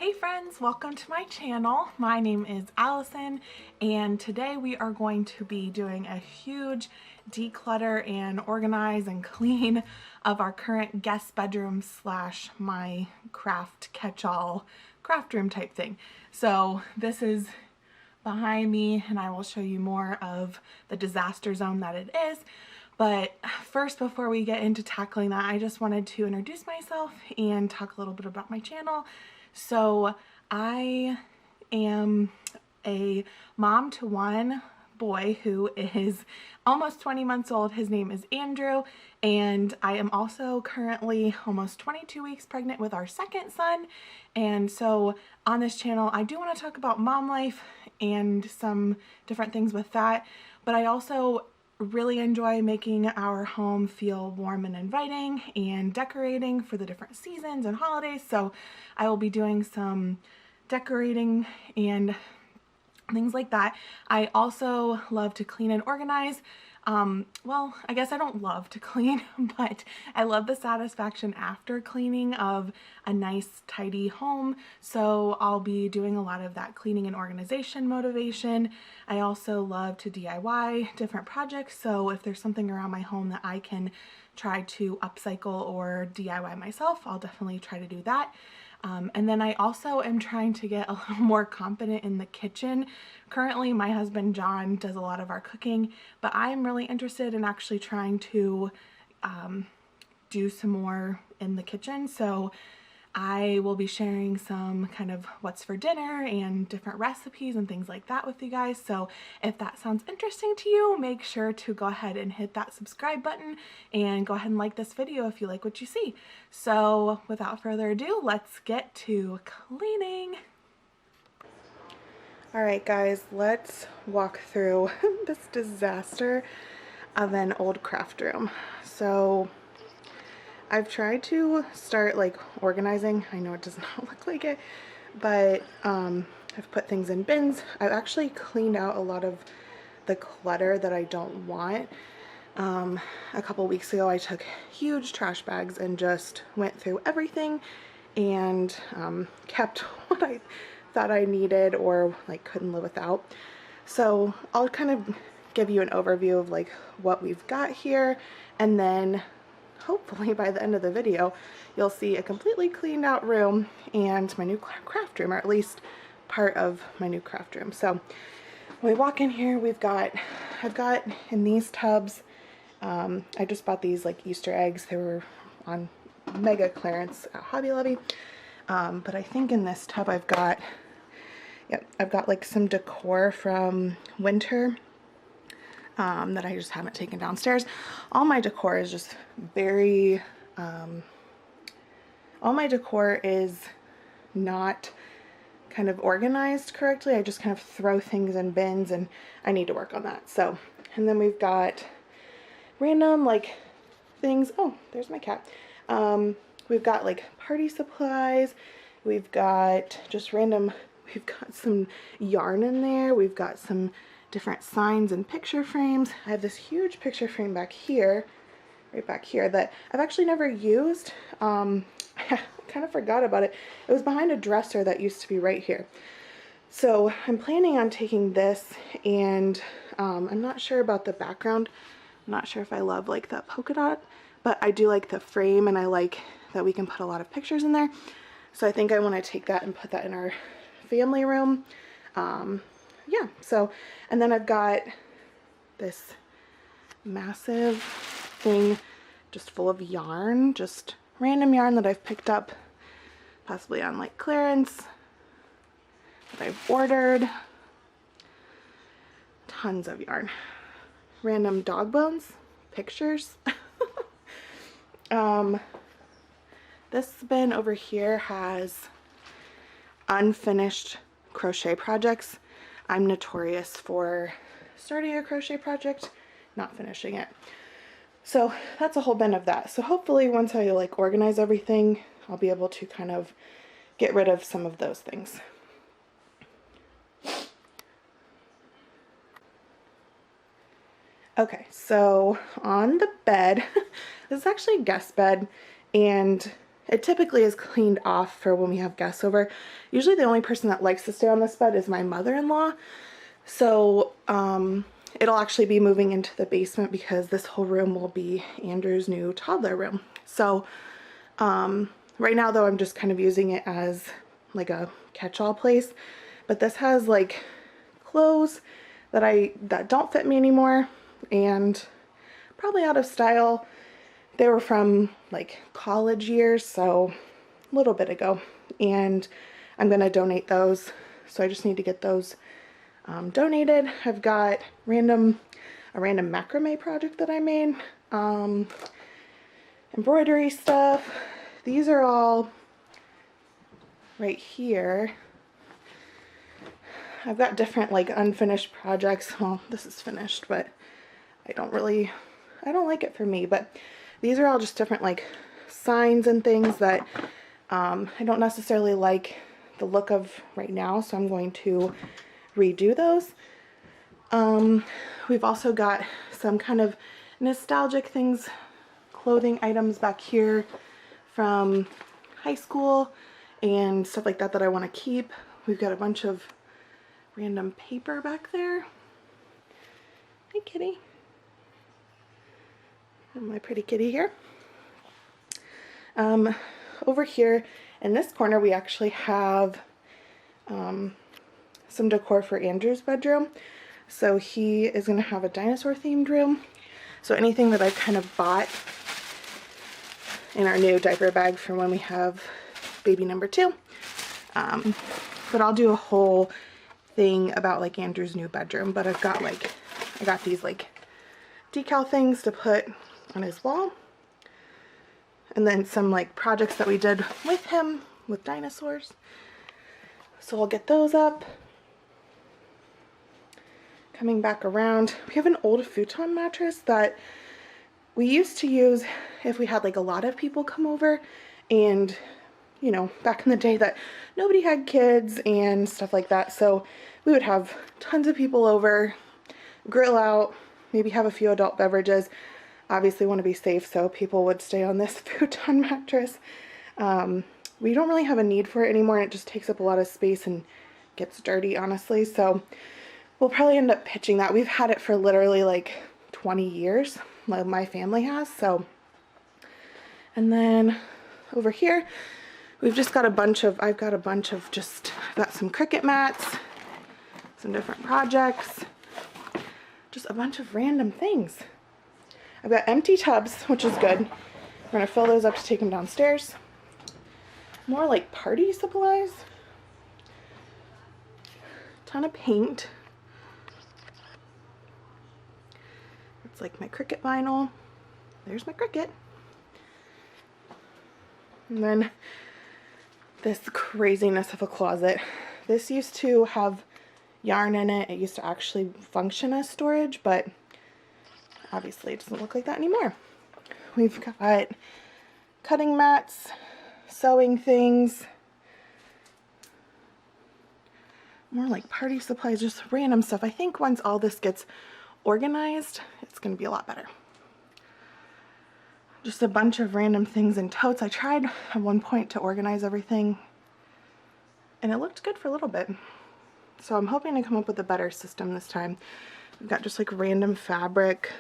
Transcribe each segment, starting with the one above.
Hey friends, welcome to my channel. My name is Allison and today we are going to be doing a huge declutter and organize and clean of our current guest bedroom slash my craft catch-all craft room type thing. So this is behind me and I will show you more of the disaster zone that it is. But first, before we get into tackling that, I just wanted to introduce myself and talk a little bit about my channel. So I am a mom to one boy who is almost 20 months old. His name is Andrew, and I am also currently almost 22 weeks pregnant with our second son. And so on this channel, I do want to talk about mom life and some different things with that, but I also really enjoy making our home feel warm and inviting and decorating for the different seasons and holidays. So I will be doing some decorating and things like that. I also love to clean and organize. Well, I guess I don't love to clean, but I love the satisfaction after cleaning of a nice, tidy home. So I'll be doing a lot of that cleaning and organization motivation. I also love to DIY different projects. So if there's something around my home that I can try to upcycle or DIY myself, I'll definitely try to do that. And then I also am trying to get a little more confident in the kitchen. Currently, my husband John does a lot of our cooking, but I'm really interested in actually trying to do some more in the kitchen. So I will be sharing some kind of what's for dinner and different recipes and things like that with you guys. So if that sounds interesting to you, make sure to go ahead and hit that subscribe button and go ahead and like this video if you like what you see. So without further ado, let's get to cleaning. All right, guys, let's walk through this disaster of an old craft room. So I've tried to start like organizing. I know it does not look like it, but I've put things in bins. I've actually cleaned out a lot of the clutter that I don't want. A couple weeks ago, I took huge trash bags and just went through everything and kept what I thought I needed or like couldn't live without. So I'll kind of give you an overview of like what we've got here, and then hopefully by the end of the video you'll see a completely cleaned out room and my new craft room, or at least part of my new craft room. So when we walk in here, I've got in these tubs, I just bought these like Easter eggs. They were on mega clearance at Hobby Lobby, but I think in this tub I've got like some decor from winter that I just haven't taken downstairs. All my decor is just very, all my decor is not kind of organized correctly. I just kind of throw things in bins, and I need to work on that. So, and then we've got random like things. Oh, there's my cat. We've got like party supplies. We've got just random, we've got some yarn in there. We've got some different signs and picture frames. I have this huge picture frame back here, right back here, that I've actually never used. I kind of forgot about it. It was behind a dresser that used to be right here. So I'm planning on taking this, and I'm not sure about the background. I'm not sure if I love like that polka dot, but I do like the frame, and I like that we can put a lot of pictures in there. So I think I want to take that and put that in our family room. Yeah, so, and then I've got this massive thing just full of yarn, just random yarn that I've picked up possibly on like clearance, that I've ordered. Tons of yarn. Random dog bones, pictures. This bin over here has unfinished crochet projects. I'm notorious for starting a crochet project, not finishing it. So that's a whole bin of that. So hopefully once I like organize everything, I'll be able to kind of get rid of some of those things. Okay, so on the bed, this is actually a guest bed, and It typically is cleaned off for when we have guests over. Usually the only person that likes to stay on this bed is my mother-in-law. So it'll actually be moving into the basement because this whole room will be Andrew's new toddler room. So right now though, I'm just kind of using it as like a catch-all place. But this has like clothes that don't fit me anymore and probably out of style. They were from like college years, so a little bit ago, and I'm gonna donate those. So I just need to get those donated. I've got a random macrame project that I made, embroidery stuff. These are all right here. I've got different like unfinished projects. Well, this is finished, but I don't like it for me, but these are all just different like signs and things that I don't necessarily like the look of right now, so I'm going to redo those. We've also got some kind of nostalgic things, clothing items back here from high school and stuff like that that I want to keep. We've got a bunch of random paper back there. Hey kitty. And my pretty kitty here. Over here in this corner we actually have some decor for Andrew's bedroom. So he is going to have a dinosaur themed room. So anything that I've kind of bought in our new diaper bag for when we have baby number 2. But I'll do a whole thing about like Andrew's new bedroom. But I got these like decal things to put on his wall, and then some like projects that we did with him with dinosaurs. So I'll get those up. Coming back around, we have an old futon mattress that we used to use if we had like a lot of people come over, and you know, back in the day that nobody had kids and stuff like that, so we would have tons of people over, grill out, maybe have a few adult beverages. Obviously want to be safe, so people would stay on this futon mattress. We don't really have a need for it anymore, and it just takes up a lot of space and gets dirty, honestly, so we'll probably end up pitching that. We've had it for literally like 20 years, like my family has, so. And then over here, we've just got I've got some Cricut mats, some different projects, just a bunch of random things. I've got empty tubs, which is good. We're gonna fill those up to take them downstairs. More like party supplies. Ton of paint. It's like my Cricut vinyl. There's my Cricut. And then this craziness of a closet. This used to have yarn in it. It used to actually function as storage, but obviously it doesn't look like that anymore. We've got cutting mats, sewing things, more like party supplies, just random stuff. I think once all this gets organized, it's going to be a lot better. Just a bunch of random things in totes. I tried at one point to organize everything, and it looked good for a little bit. So I'm hoping to come up with a better system this time. We've got just like random fabric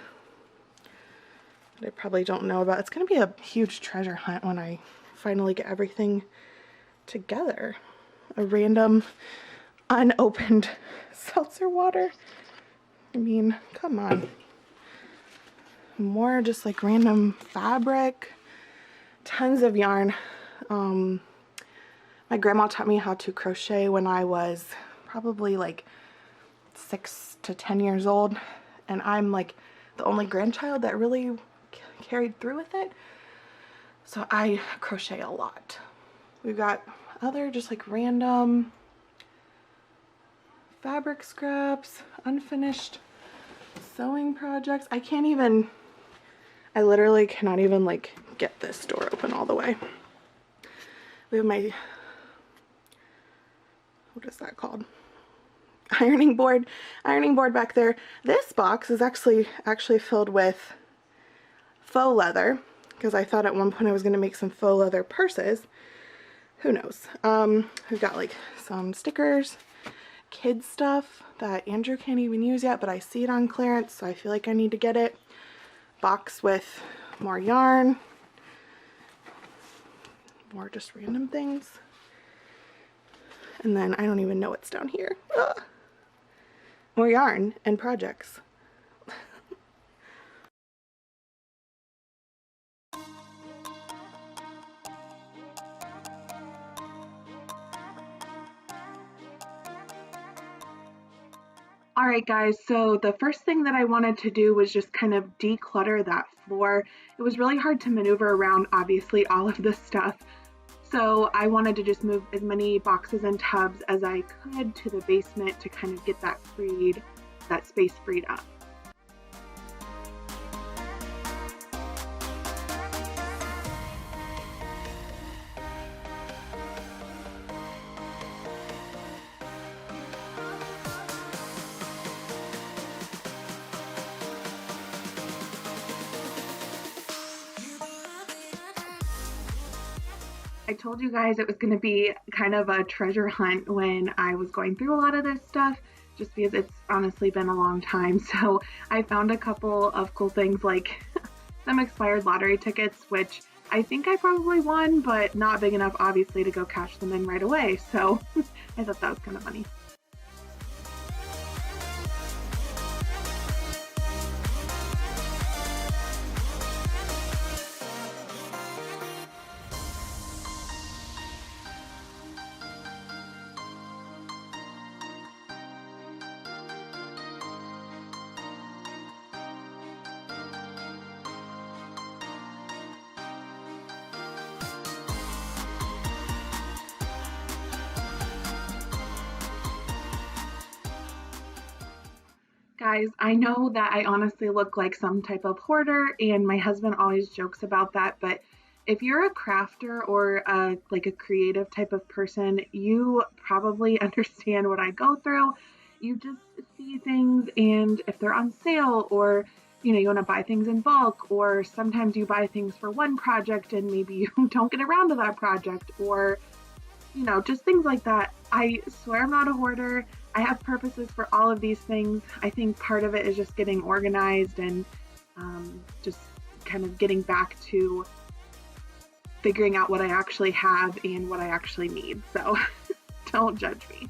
that I probably don't know about. It's going to be a huge treasure hunt when I finally get everything together. A random unopened seltzer water. I mean, come on. More just like random fabric. Tons of yarn. My grandma taught me how to crochet when I was probably like 6 to 10 years old, and I'm like the only grandchild that really carried through with it, so I crochet a lot. We've got other just like random fabric scraps, unfinished sewing projects. I literally cannot even like get this door open all the way. We have my, what is that called? Ironing board back there. This box is actually filled with faux leather. because I thought at one point I was going to make some faux leather purses. Who knows? We've got like some stickers, kids stuff that Andrew can't even use yet, but I see it on clearance, so I feel like I need to get it. Box with more yarn, more just random things. And then I don't even know what's down here. Ugh. More yarn and projects. Alright guys, so the first thing that I wanted to do was just kind of declutter that floor. It was really hard to maneuver around, obviously, all of this stuff. So I wanted to just move as many boxes and tubs as I could to the basement to kind of get that space freed up. I told you guys it was going to be kind of a treasure hunt when I was going through a lot of this stuff, just because it's honestly been a long time. So I found a couple of cool things like some expired lottery tickets, which I think I probably won, but not big enough obviously to go cash them in right away. So I thought that was kind of funny. Guys, I know that I honestly look like some type of hoarder, and my husband always jokes about that, but if you're a crafter or like a creative type of person, you probably understand what I go through. You just see things, and if they're on sale, or you want to buy things in bulk, or sometimes you buy things for one project and maybe you don't get around to that project, or just things like that. I swear I'm not a hoarder. I have purposes for all of these things. I think part of it is just getting organized and just kind of getting back to figuring out what I actually have and what I actually need. So don't judge me.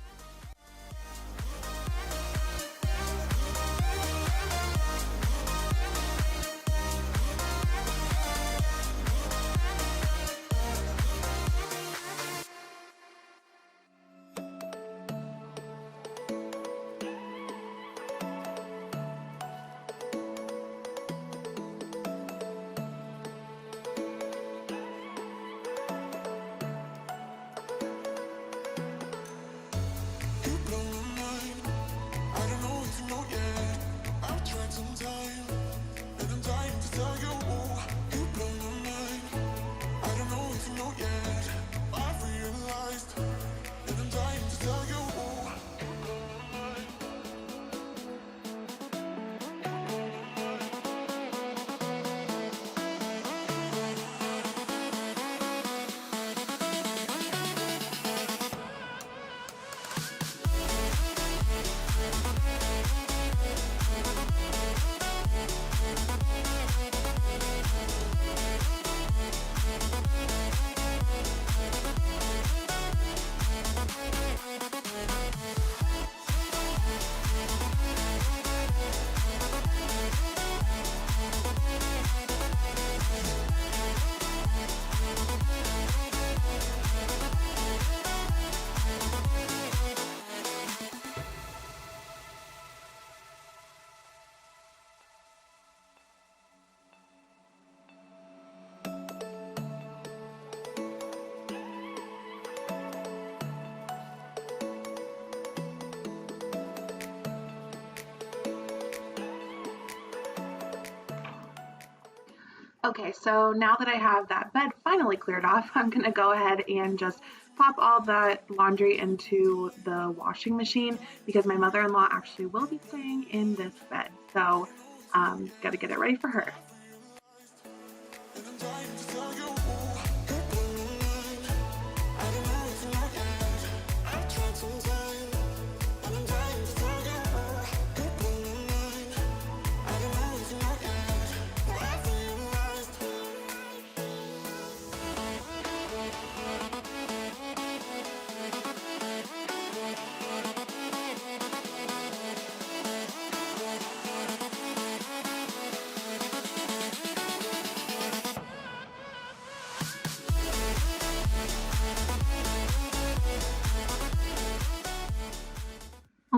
Okay, so now that I have that bed finally cleared off, I'm gonna go ahead and just pop all that laundry into the washing machine because my mother-in-law actually will be staying in this bed. So, gotta get it ready for her.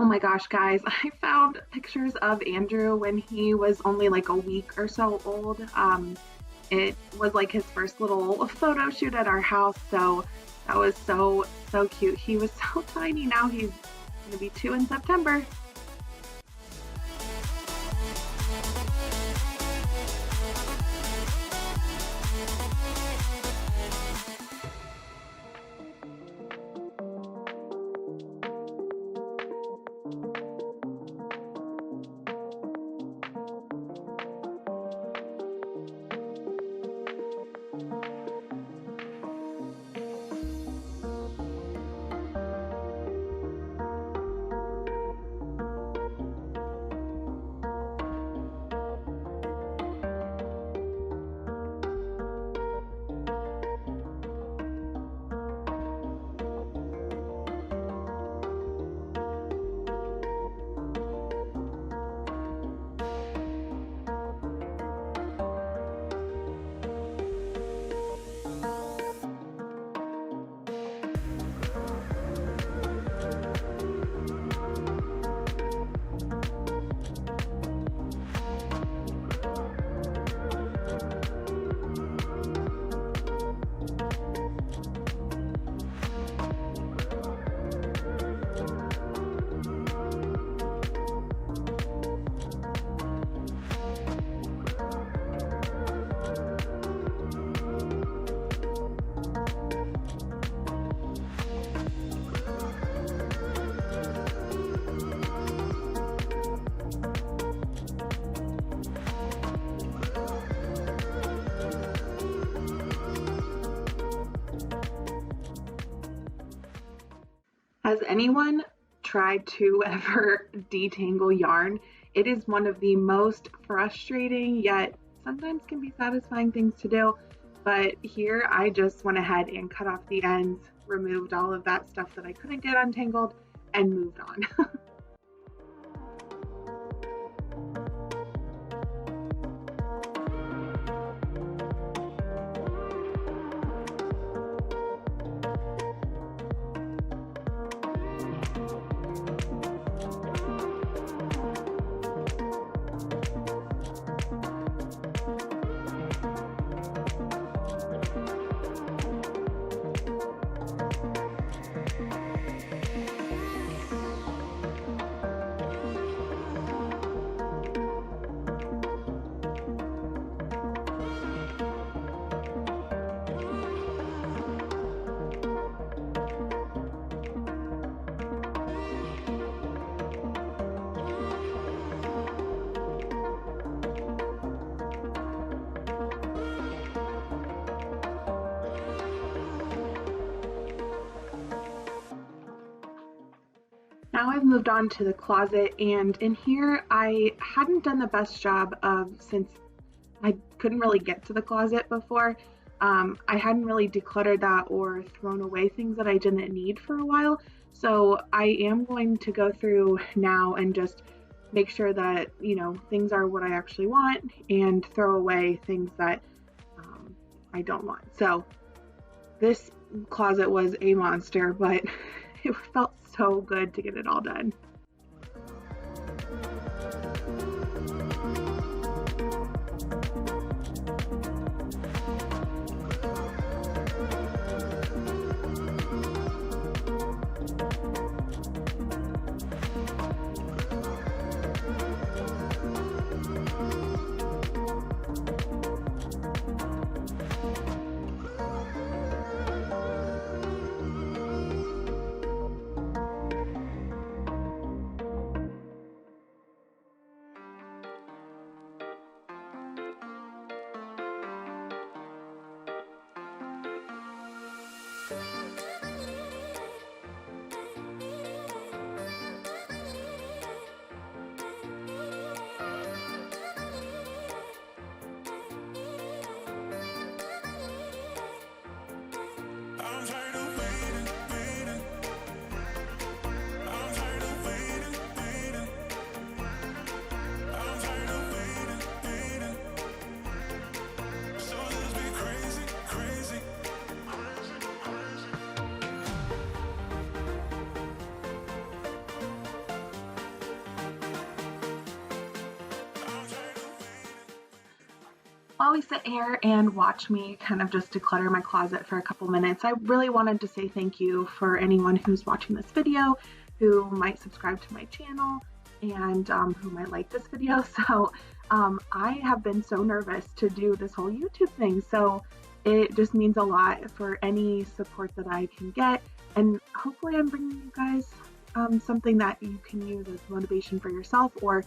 Oh my gosh, guys, I found pictures of Andrew when he was only like a week or so old. It was like his first little photo shoot at our house, so that was so cute. He was so tiny. Now he's gonna be 2 in September. Has anyone tried to ever detangle yarn? It is one of the most frustrating yet sometimes can be satisfying things to do. But here I just went ahead and cut off the ends, removed all of that stuff that I couldn't get untangled, and moved on. Now I've moved on to the closet, and in here I hadn't done the best job of, since I couldn't really get to the closet before, I hadn't really decluttered that or thrown away things that I didn't need for a while. So I am going to go through now and just make sure that, you know, things are what I actually want and throw away things that I don't want. So this closet was a monster, but it felt so good to get it all done. while we sit here and watch me kind of just declutter my closet for a couple minutes, I really wanted to say thank you for anyone who's watching this video, who might subscribe to my channel, and who might like this video. So I have been so nervous to do this whole YouTube thing, so it just means a lot for any support that I can get, and hopefully I'm bringing you guys something that you can use as motivation for yourself, or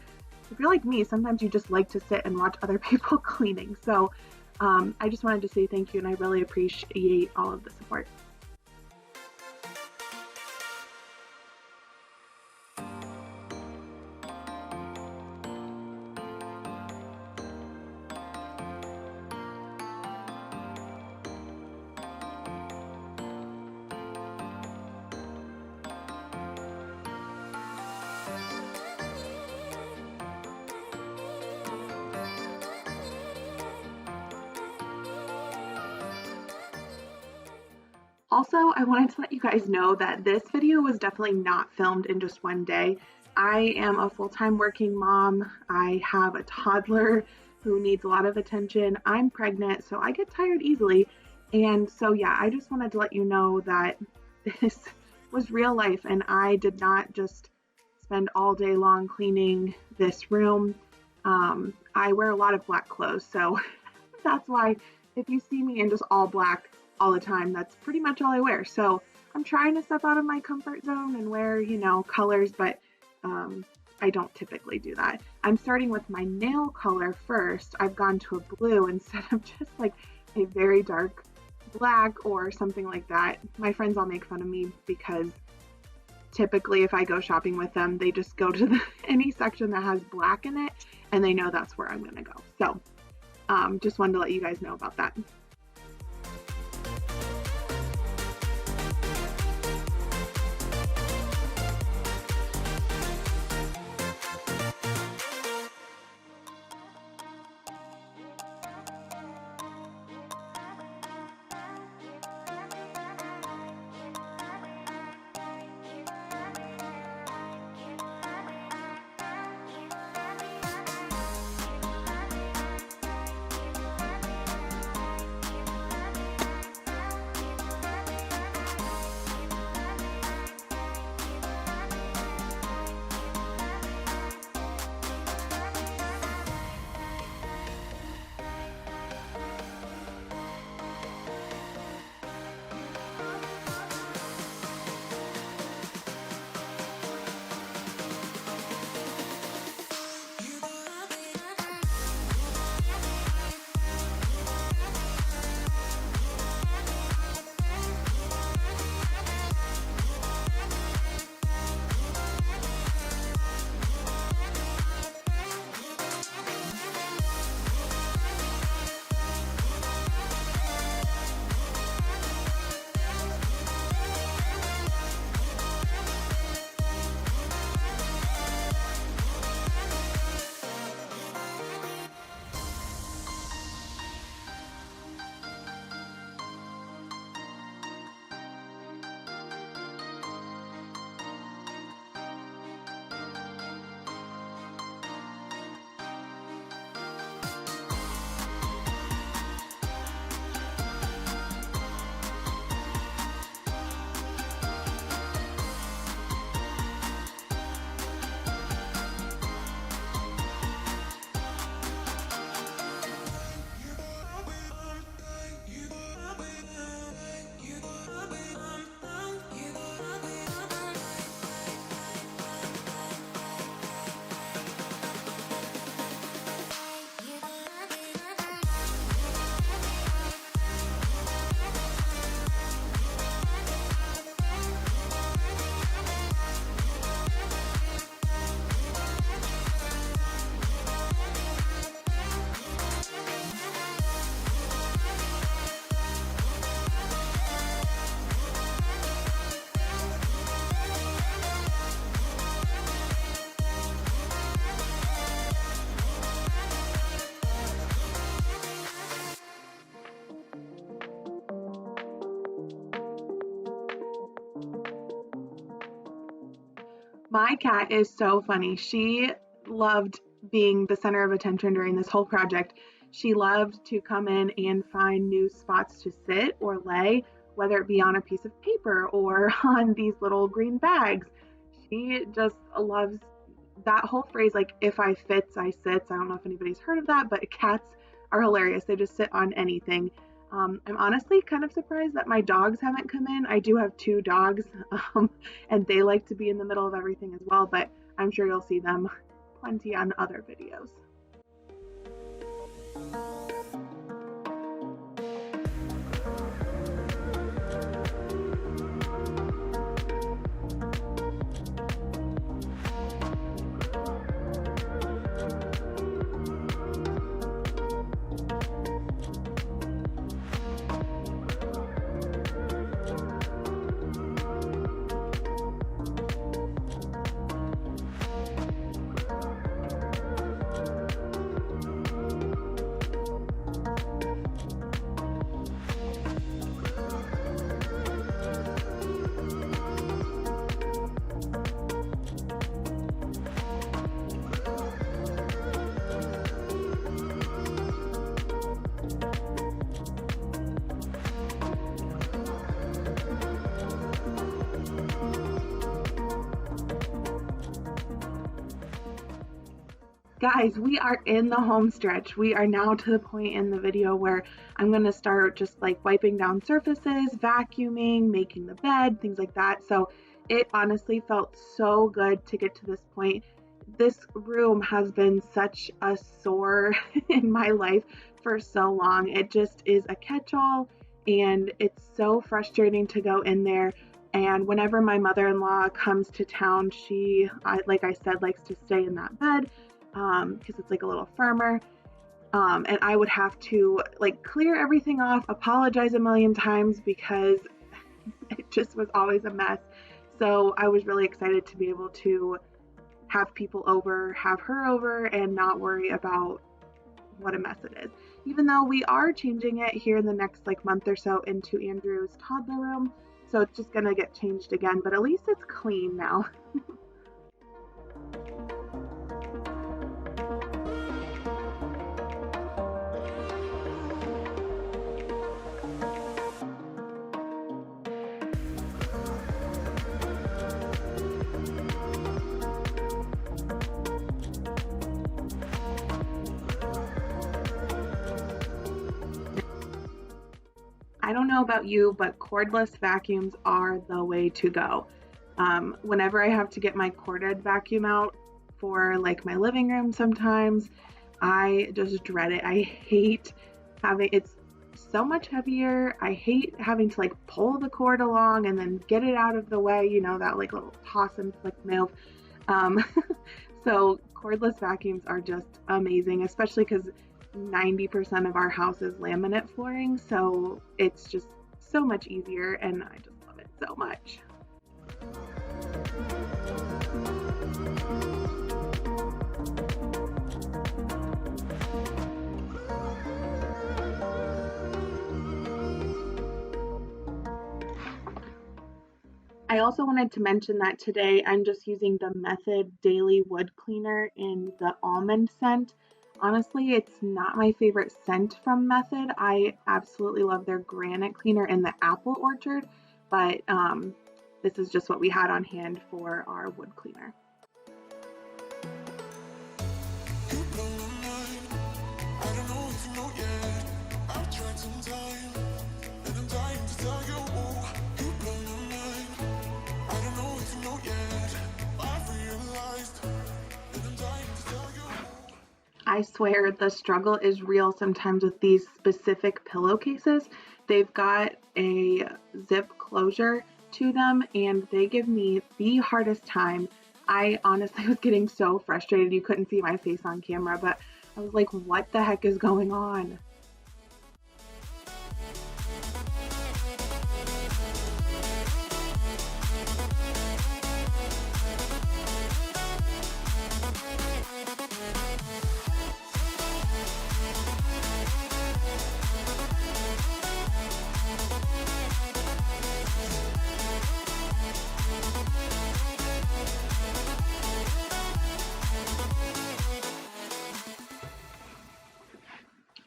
if you're like me, sometimes you just like to sit and watch other people cleaning. So I just wanted to say thank you, and I really appreciate all of the support. Also, I wanted to let you guys know that this video was definitely not filmed in just one day. I am a full-time working mom. I have a toddler who needs a lot of attention. I'm pregnant, so I get tired easily. And so, yeah, I just wanted to let you know that this was real life, and I did not just spend all day long cleaning this room. I wear a lot of black clothes, so that's why if you see me in just all black all the time, that's pretty much all I wear. So I'm trying to step out of my comfort zone and wear, colors, but I don't typically do that. I'm starting with my nail color first. I've gone to a blue instead of just like a very dark black or something like that. My friends all make fun of me because typically if I go shopping with them, they just go to any section that has black in it, and they know that's where I'm gonna go. So just wanted to let you guys know about that. My cat is so funny. She loved being the center of attention during this whole project. She loved to come in and find new spots to sit or lay, whether it be on a piece of paper or on these little green bags. She just loves that whole phrase, like, if I fits, I sits. I don't know if anybody's heard of that, but cats are hilarious. They just sit on anything. I'm honestly kind of surprised that my dogs haven't come in. I do have 2 dogs, and they like to be in the middle of everything as well, but I'm sure you'll see them plenty on other videos. Guys, we are in the home stretch. We are now to the point in the video where I'm going to start just like wiping down surfaces, vacuuming, making the bed, things like that. So it honestly felt so good to get to this point. This room has been such a sore in my life for so long. It just is a catch-all, and it's so frustrating to go in there. And whenever my mother-in-law comes to town, she, like I said, likes to stay in that bed because it's like a little firmer. And I would have to like clear everything off, apologize a million times because it just was always a mess. So I was really excited to be able to have people over, have her over, and not worry about what a mess it is. Even though we are changing it here in the next like month or so into Andrew's toddler room. So it's just gonna get changed again, but at least it's clean now. I don't know about you, but cordless vacuums are the way to go. Whenever I have to get my corded vacuum out for like my living room sometimes, I just dread it. I hate having, it's so much heavier. I hate having to like pull the cord along and then get it out of the way, you know, that like little toss and flick move. So cordless vacuums are just amazing, especially because 90% of our house is laminate flooring, so it's just so much easier, and I just love it so much. I also wanted to mention that today I'm just using the Method Daily Wood Cleaner in the almond scent. Honestly, it's not my favorite scent from Method. I absolutely love their granite cleaner in the apple orchard, but this is just what we had on hand for our wood cleaner. I swear the struggle is real sometimes with these specific pillowcases. They've got a zip closure to them and they give me the hardest time. I honestly was getting so frustrated. You couldn't see my face on camera, but I was like, what the heck is going on?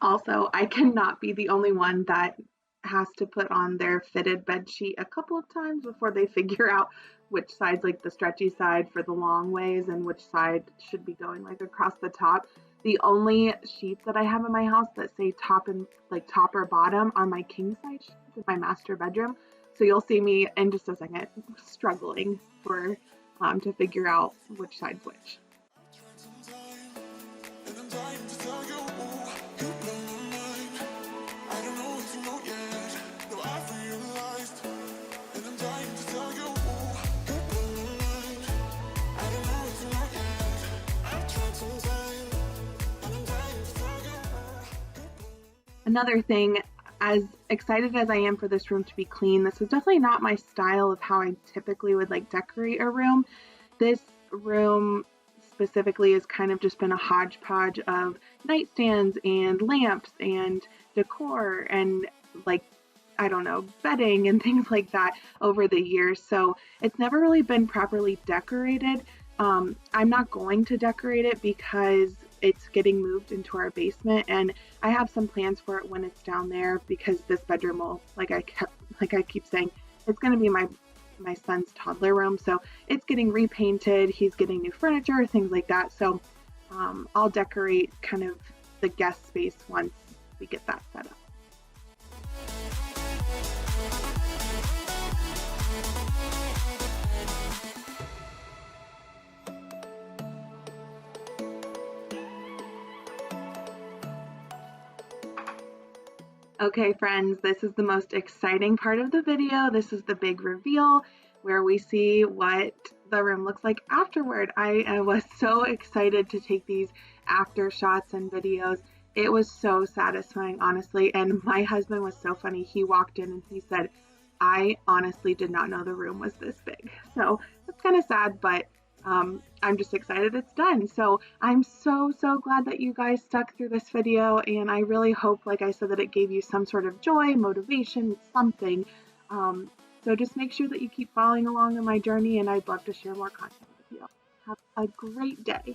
Also, I cannot be the only one that has to put on their fitted bed sheet a couple of times before they figure out which side's like the stretchy side for the long ways and which side should be going like across the top. The only sheets that I have in my house that say top and like top or bottom are my king size sheets in my master bedroom. So you'll see me in just a second struggling for to figure out which side's which. Another thing, as excited as I am for this room to be clean, this is definitely not my style of how I typically would like decorate a room. This room specifically has kind of just been a hodgepodge of nightstands and lamps and decor and like I don't know, bedding and things like that over the years. So it's never really been properly decorated. I'm not going to decorate it because it's getting moved into our basement, and I have some plans for it when it's down there because this bedroom will, like I keep saying, it's going to be my son's toddler room. So it's getting repainted. He's getting new furniture, things like that. So I'll decorate kind of the guest space once we get that set up. Okay, friends, this is the most exciting part of the video. This is the big reveal where we see what the room looks like afterward. I was so excited to take these after shots and videos. It was so satisfying, honestly. And my husband was so funny. He walked in and he said, I honestly did not know the room was this big. So it's kind of sad, but I'm just excited it's done. So I'm so glad that you guys stuck through this video, and I really hope, like I said, that it gave you some sort of joy, motivation, something. So just make sure that you keep following along on my journey, and I'd love to share more content with you. Have a great day.